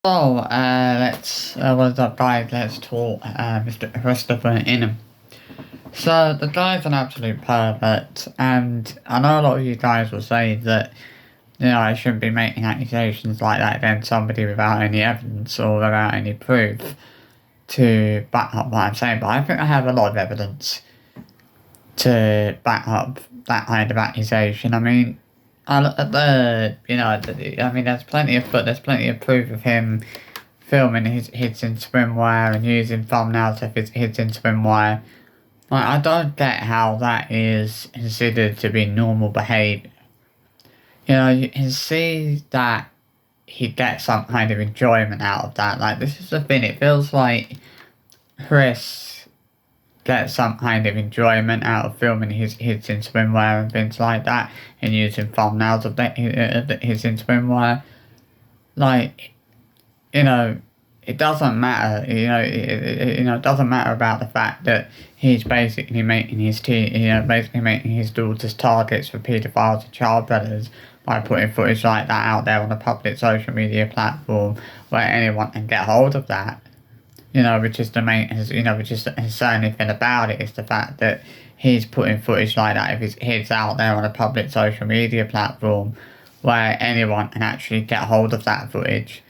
So, what's up guys, let's talk, Mr. Christopher Ingham. So, the guy's an absolute pervert, and I know a lot of you guys will say that, I shouldn't be making accusations like that against somebody without any evidence or without any proof to back up what I'm saying, but I think I have a lot of evidence to back up that kind of accusation. I mean, I look at there's plenty of proof of him filming his hits in swimwear and using thumbnails of his hits in swimwear. Like, I don't get how that is considered to be normal behaviour. You can see that he gets some kind of enjoyment out of that. Like, this is the thing, it feels like Chris gets some kind of enjoyment out of filming his hits in swimwear and things like that, and using thumbnails of his in swimwear. Like, it doesn't matter. It doesn't matter about the fact that he's basically making his daughters targets for paedophiles and child predators by putting footage like that out there on a public social media platform where anyone can get hold of that. Which is the concerning thing about it is the fact that he's putting footage like that of his kids out there on a public social media platform where anyone can actually get hold of that footage,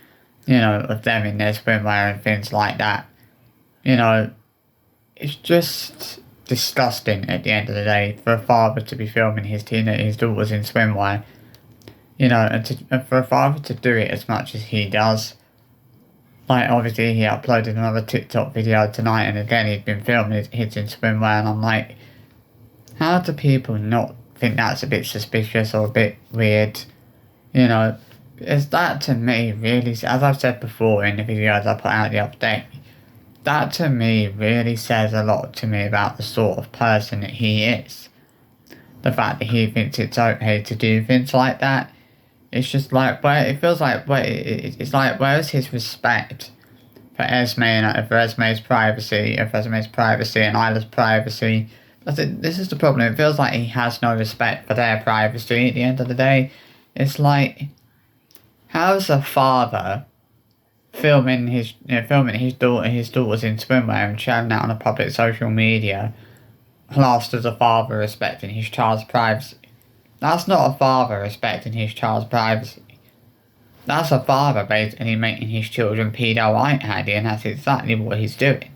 of them in their swimwear and things like that. It's just disgusting at the end of the day for a father to be filming his daughters in swimwear, and for a father to do it as much as he does. Like, obviously, he uploaded another TikTok video tonight, and again, he'd been filming his hits in swimwear, and I'm like, how do people not think that's a bit suspicious or a bit weird? Is that to me really, as I've said before in the videos I put out the other day, that to me really says a lot to me about the sort of person that he is. The fact that he thinks it's okay to do things like that. It's just like, it's like, where's his respect for Esme and for Esme's privacy and Isla's privacy? This is the problem. It feels like he has no respect for their privacy at the end of the day. It's like, how's a father filming his daughters in swimwear and sharing that on a public social media classed as a father respecting his child's privacy? That's not a father respecting his child's privacy. That's a father basically making his children pedo handy, and that's exactly what he's doing.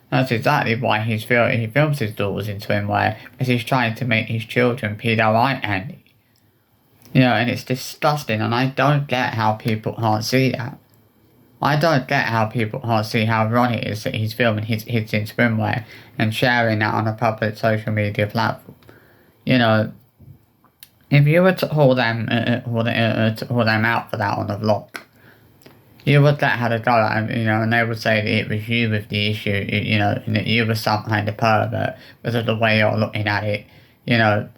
That's exactly why he films his daughters in swimwear, because he's trying to make his children pedo handy. And it's disgusting, and I don't get how people can't see that. I don't get how people can't see how wrong it is that he's filming his hits in swimwear and sharing that on a public social media platform. If you were to hold them out for that on the vlog, you would get had a go at them, and they would say that it was you with the issue, and that you were some kind of pervert because of the way you're looking at it, they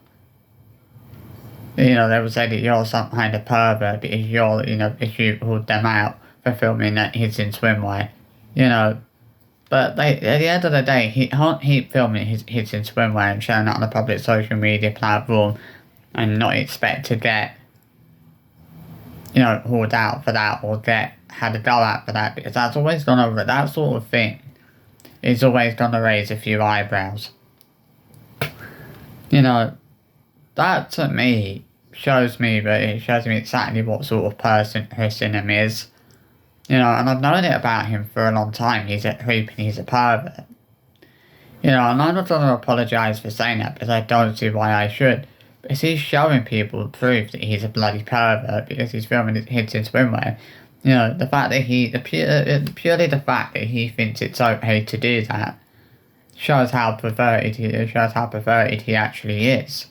would say that you're some kind of pervert because if you hold them out for filming that hits in swimwear, But at the end of the day, he can't keep filming his hits in swimwear and showing that on a public social media platform and not expect to get, hauled out for that or get had a go at for that, because that's always gonna, that sort of thing is always gonna raise a few eyebrows. That to me shows me exactly what sort of person Chris Ingham is. And I've known it about him for a long time. He's a creep and he's a pervert. And I'm not going to apologise for saying that, because I don't see why I should. Because he's showing people proof that he's a bloody pervert because he's filming his hits in swimwear. The fact that purely the fact that he thinks it's okay to do that shows how perverted he actually is.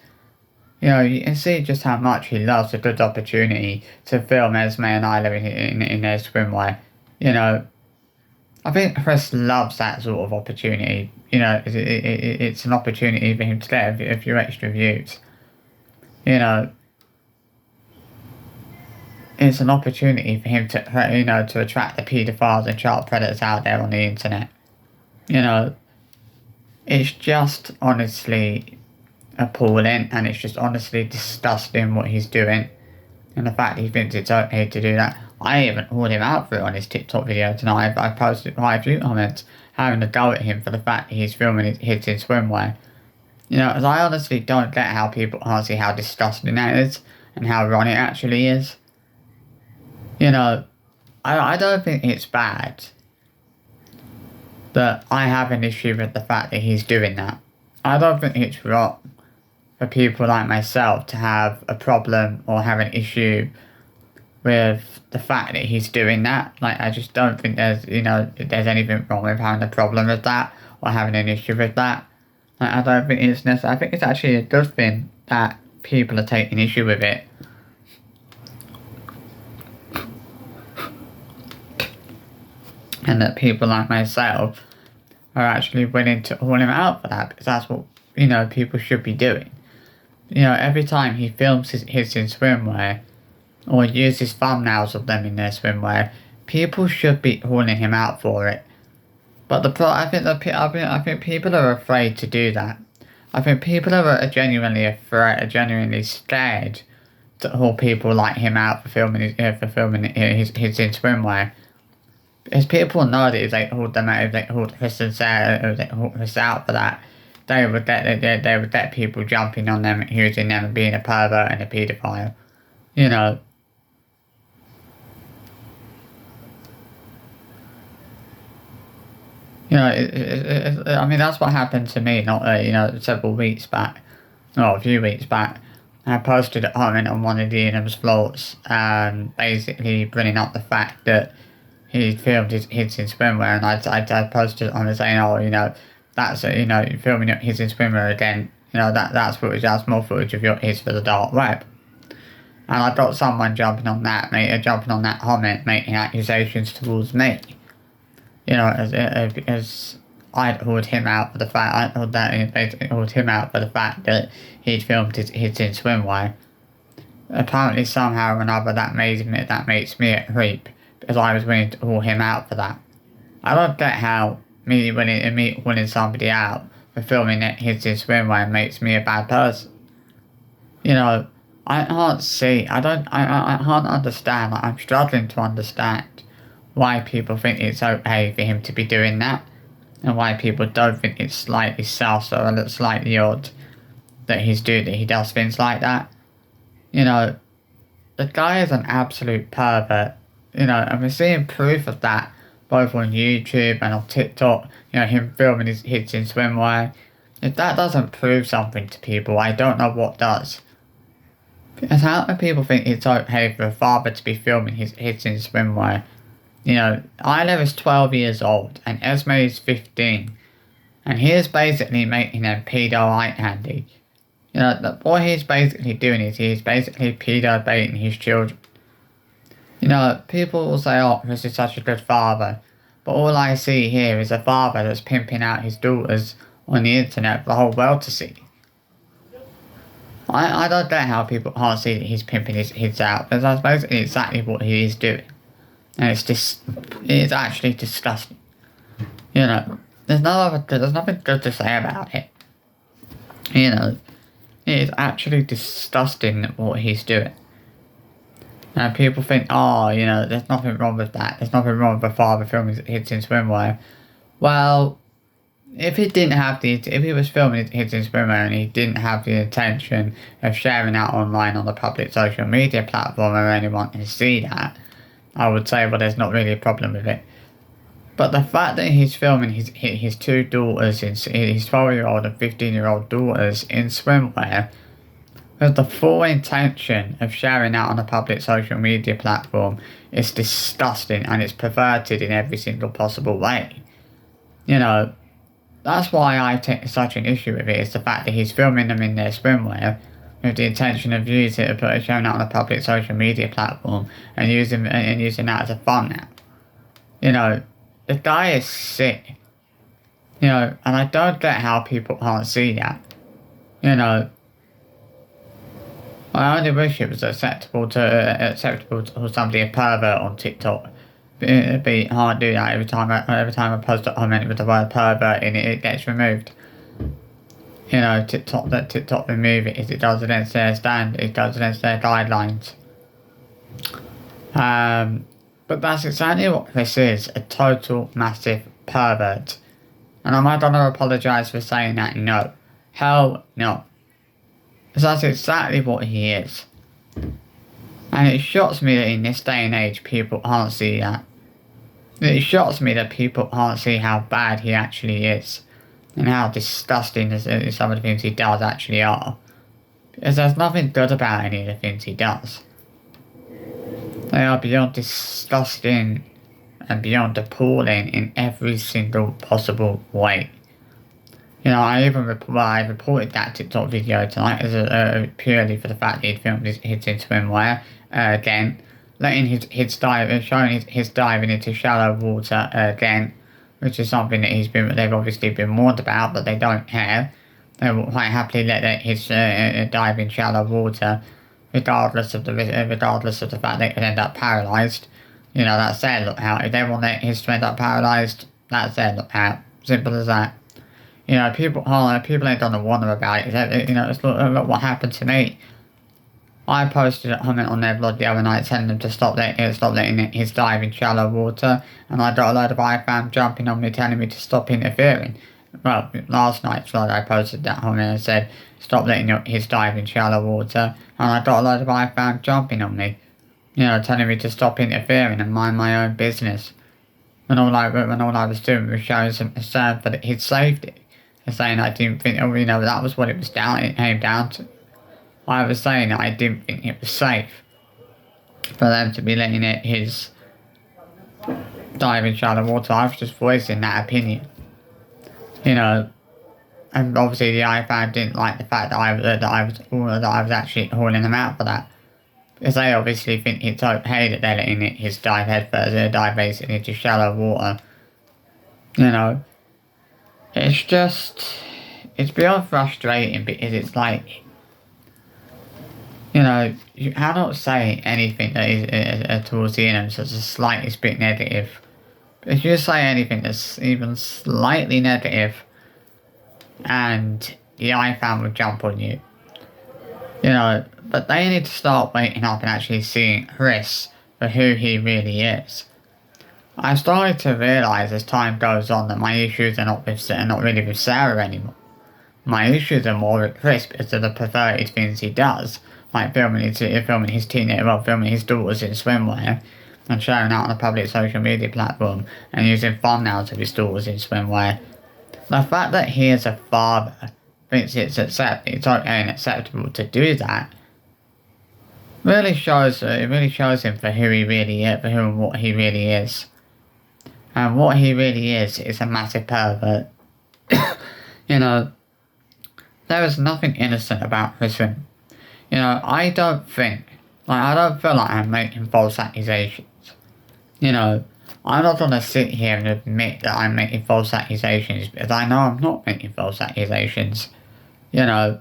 You can see just how much he loves a good opportunity to film Esme and Isla in their swimwear. I think Chris loves that sort of opportunity. It's an opportunity for him to get a few extra views. It's an opportunity for him to attract the paedophiles and child predators out there on the internet. It's just honestly appalling, and it's just honestly disgusting what he's doing, and the fact he thinks it's okay to do that. I even called him out for it on his TikTok video tonight. I posted quite a few comments having a go at him for the fact that he's filming his hits in swimwear. You know, as I honestly don't get how people can't see how disgusting that is and how wrong it actually is. You know, I don't think it's bad that I have an issue with the fact that he's doing that. I don't think it's wrong for people like myself to have a problem or have an issue with the fact that he's doing that. Like, I just don't think there's anything wrong with having a problem with that or having an issue with that. Like, I don't think it's necessary. I think it's actually a good thing that people are taking issue with it. And that people like myself are actually willing to call him out for that, because that's what, people should be doing. Every time he films his hits in swimwear, or uses thumbnails of them in their swimwear, people should be calling him out for it. But I think people are afraid to do that. I think people are genuinely afraid, are genuinely scared to call people like him out for filming his in swimwear. Because people know that if they called them out, if they called Chris and Sarah, if they called Chris out for that, they would get people jumping on them, accusing them of being a pervert and a paedophile. I mean, that's what happened to me, several weeks back, or a few weeks back. I posted a comment on one of the Ingham's vlogs, basically bringing up the fact that he filmed his hits in swimwear, and I posted on it saying, that's filming his in swimwear again, that's footage, that's more footage of your hits for the dark web. And I got someone jumping on that comment, making accusations towards me. As I called him out for the fact, that he'd filmed his hits in swimwear. Apparently, somehow or another, that makes me a creep, because I was willing to call him out for that. I don't get how me calling somebody out for filming hits in swimwear makes me a bad person. I can't understand. I'm struggling to understand why people think it's okay for him to be doing that, and why people don't think it's slightly sus or slightly odd that he does things like that. The guy is an absolute pervert, and we're seeing proof of that both on YouTube and on TikTok, him filming his hits in swimwear. If that doesn't prove something to people, I don't know what does. Because how do people think it's okay for a father to be filming his hits in swimwear? Isla is 12 years old and Esme is 15. And he is basically making them pedo right-handed. What he's basically doing is he's basically pedo baiting his children. People will say, oh, Chris is such a good father. But all I see here is a father that's pimping out his daughters on the internet for the whole world to see. I don't get how people can't see that he's pimping his kids out, because that's basically exactly what he is doing. And it's actually disgusting. There's nothing good to say about it. It is actually disgusting what he's doing. And people think, there's nothing wrong with that. There's nothing wrong with a father filming his hits in swimwear. Well, if he was filming his hits in swimwear and he didn't have the intention of sharing that online on the public social media platform or anyone can see that, I would say, well, there's not really a problem with it. But the fact that he's filming his two daughters, his 12-year-old and 15-year-old daughters in swimwear, with the full intention of sharing that on a public social media platform, is disgusting, and it's perverted in every single possible way. That's why I take such an issue with it, is the fact that he's filming them in their swimwear with the intention of showing that on a public social media platform and using that as a thumbnail. The guy is sick. And I don't get how people can't see that. I only wish it was acceptable to somebody a pervert on TikTok. But you can't do that. Every time I post a comment with the word pervert in it, it gets removed. TikTok remove it if it does against their guidelines. But that's exactly what Chris is, a total massive pervert. And I'm not gonna apologise for saying that, no. Hell no. Because that's exactly what he is. And it shocks me that in this day and age people can't see that. It shocks me that people can't see how bad he actually is. And how disgusting some of the things he does actually are. Because there's nothing good about any of the things he does. They are beyond disgusting and beyond appalling in every single possible way. You know, I reported that TikTok video tonight as purely for the fact that he'd filmed his in swimwear again, letting showing his diving into shallow water again, which is something that they've obviously been warned about, but they don't care. They will quite happily let his dive in shallow water, regardless of the fact they could end up paralysed. You know, that's their lookout. If they want his to end up paralysed, that's their lookout. Simple as that. You know, people ain't gonna wonder about it. You know, look what happened to me. I posted a comment on their blog the other night telling them to stop letting his dive in shallow water, and I got a load of iFam jumping on me telling me to stop interfering. Well, last night's vlog I posted that comment and said stop letting his dive in shallow water, and I got a load of iFam jumping on me, you know, telling me to stop interfering and mind my own business. When all I was doing was showing some concern for his safety, and saying I didn't think, you know, that was what it came down to. I was saying that I didn't think it was safe for them to be letting his dive in shallow water. I was just voicing that opinion. You know, and obviously the iFan didn't like the fact that I was actually calling them out for that, because they obviously think it's okay that they're letting his dive basically into shallow water. You know, it's beyond frustrating, because it's like, you know, you cannot say anything that is towards the end such the slightest bit negative. If you say anything that's even slightly negative, and the iFan will jump on you. You know, but they need to start waking up and actually seeing Chris for who he really is. I've started to realise as time goes on that my issues are not really with Sarah anymore. My issues are more with Chris because of the perverted things he does, like filming his daughters in swimwear, and sharing out on a public social media platform, and using thumbnails of his daughters in swimwear. The fact that he as a father thinks it's okay and acceptable to do that really shows him for who he really is, what he really is. And what he really is a massive pervert. You know, there is nothing innocent about Chris. You know, I don't feel like I'm making false accusations. You know, I'm not gonna sit here and admit that I'm making false accusations, because I know I'm not making false accusations. You know,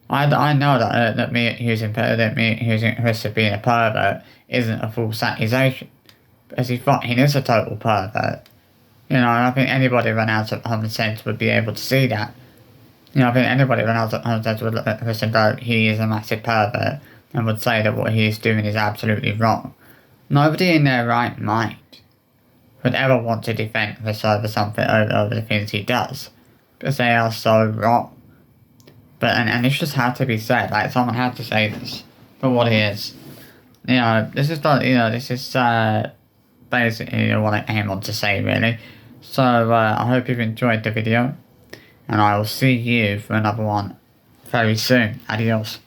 I know that me accusing Chris of being a pervert isn't a false accusation, because he is a total pervert. You know, and I think anybody run out of common sense would be able to see that. You know, I think anybody run out of common sense would look at Chris and go, he is a massive pervert, and would say that what he is doing is absolutely wrong. Nobody in their right mind would ever want to defend Chris over the things he does, because they are so wrong. But and this just had to be said. Like, someone had to say this for what it is. You know, this is basically what I aim on to say, really. So I hope you've enjoyed the video, and I will see you for another one very soon. Adios.